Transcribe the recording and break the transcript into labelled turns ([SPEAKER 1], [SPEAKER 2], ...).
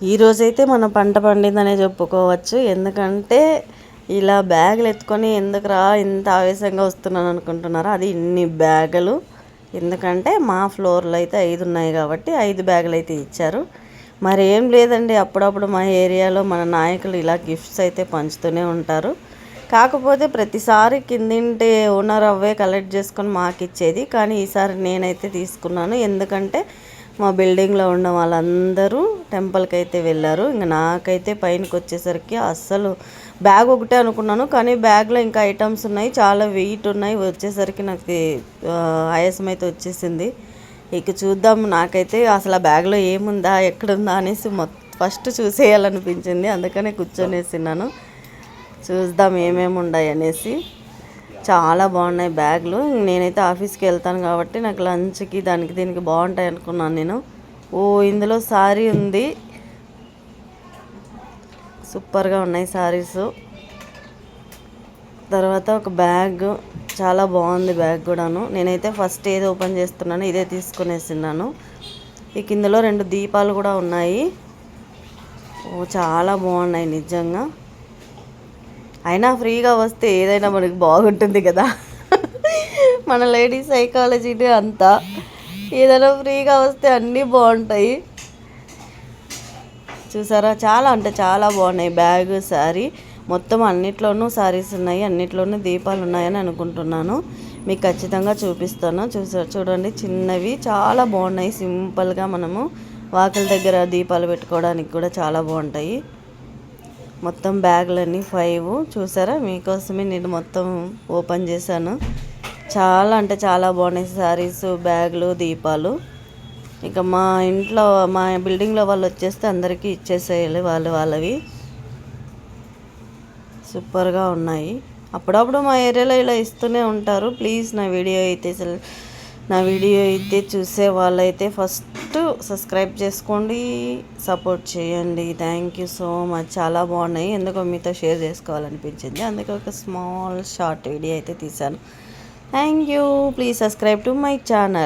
[SPEAKER 1] ఈరోజైతే మన పంట పండిందనే చెప్పుకోవచ్చు. ఎందుకంటే ఇలా బ్యాగులు ఎత్తుకొని ఎందుకురా ఇంత ఆవేశంగా వస్తున్నాను అనుకుంటున్నారా? అది ఇన్ని బ్యాగులు. ఎందుకంటే మా ఫ్లోర్లో అయితే 5 ఉన్నాయి కాబట్టి 5 బ్యాగులు అయితే ఇచ్చారు. మరి ఏం లేదండి, అప్పుడప్పుడు మా ఏరియాలో మన నాయకులు ఇలా గిఫ్ట్స్ అయితే పంచుతూనే ఉంటారు. కాకపోతే ప్రతిసారి కిందింటి ఓనర్ అవే కలెక్ట్ చేసుకొని మాకు ఇచ్చేది. కానీ ఈసారి నేనైతే తీసుకున్నాను. ఎందుకంటే మా బిల్డింగ్లో ఉన్న వాళ్ళందరూ టెంపుల్కి అయితే వెళ్ళారు. ఇంకా నాకైతే పైనకి వచ్చేసరికి అస్సలు బ్యాగ్ ఒకటే అనుకున్నాను, కానీ బ్యాగ్లో ఇంకా ఐటమ్స్ ఉన్నాయి, చాలా వెయిట్ ఉన్నాయి. వచ్చేసరికి నాకు ఆయాసం అయితే వచ్చేసింది. ఇక చూద్దాం. నాకైతే అసలు ఆ బ్యాగ్లో ఏముందా ఎక్కడుందా అనేసి ఫస్ట్ చూసేయాలనిపించింది. అందుకనే కూర్చొనేసినాను. చూద్దాం ఏమేమి ఉన్నాయి అనేసి. చాలా బాగున్నాయి బ్యాగులు. నేనైతే ఆఫీస్కి వెళ్తాను కాబట్టి నాకు లంచ్కి దానికి దీనికి బాగుంటాయి అనుకున్నాను నేను. ఇందులో శారీ ఉంది, సూపర్గా ఉన్నాయి శారీస్. తర్వాత ఒక బ్యాగ్, చాలా బాగుంది బ్యాగ్ కూడాను. నేనైతే ఫస్ట్ ఏది ఓపెన్ చేస్తున్నాను ఇదే తీసుకునేసిన్నాను. ఇక ఇందులో 2 దీపాలు కూడా ఉన్నాయి. చాలా బాగున్నాయి నిజంగా. అయినా ఫ్రీగా వస్తే ఏదైనా మనకి బాగుంటుంది కదా. మన లేడీస్ సైకాలజీనే అంతా. ఏదైనా ఫ్రీగా వస్తే అన్నీ బాగుంటాయి. చూసారా, చాలా అంటే చాలా బాగున్నాయి. బ్యాగ్, శారీ మొత్తం అన్నిట్లోనూ శారీస్ ఉన్నాయి, అన్నిట్లోనూ దీపాలు ఉన్నాయని అనుకుంటున్నాను. మీకు ఖచ్చితంగా చూపిస్తాను. చూడండి, చిన్నవి చాలా బాగున్నాయి. సింపుల్గా మనము వాకిల దగ్గర దీపాలు పెట్టుకోవడానికి కూడా చాలా బాగుంటాయి. మొత్తం బ్యాగులన్నీ 5 చూసారా, మీకోసమే నేను మొత్తం ఓపెన్ చేశాను. చాలా అంటే చాలా బాగున్నాయి శారీస్, బ్యాగులు, దీపాలు. ఇక మా ఇంట్లో మా బిల్డింగ్లో వాళ్ళు వచ్చేస్తే అందరికీ ఇచ్చేసేయాలి వాళ్ళవి. సూపర్గా ఉన్నాయి. అప్పుడప్పుడు మా ఏరియాలో ఇలా ఇస్తూనే ఉంటారు. ప్లీజ్ నా వీడియో అయితే చూసే వాళ్ళైతే ఫస్ట్ సబ్స్క్రైబ్ చేసుకోండి, సపోర్ట్ చేయండి. Thank you so much. చాలా బాగున్నాయి. ఎందుకో మీతో షేర్ చేసుకోవాలనిపించింది, అందుకే ఒక స్మాల్ షార్ట్ వీడియో అయితే తీశాను. Thank you. Please subscribe to my channel.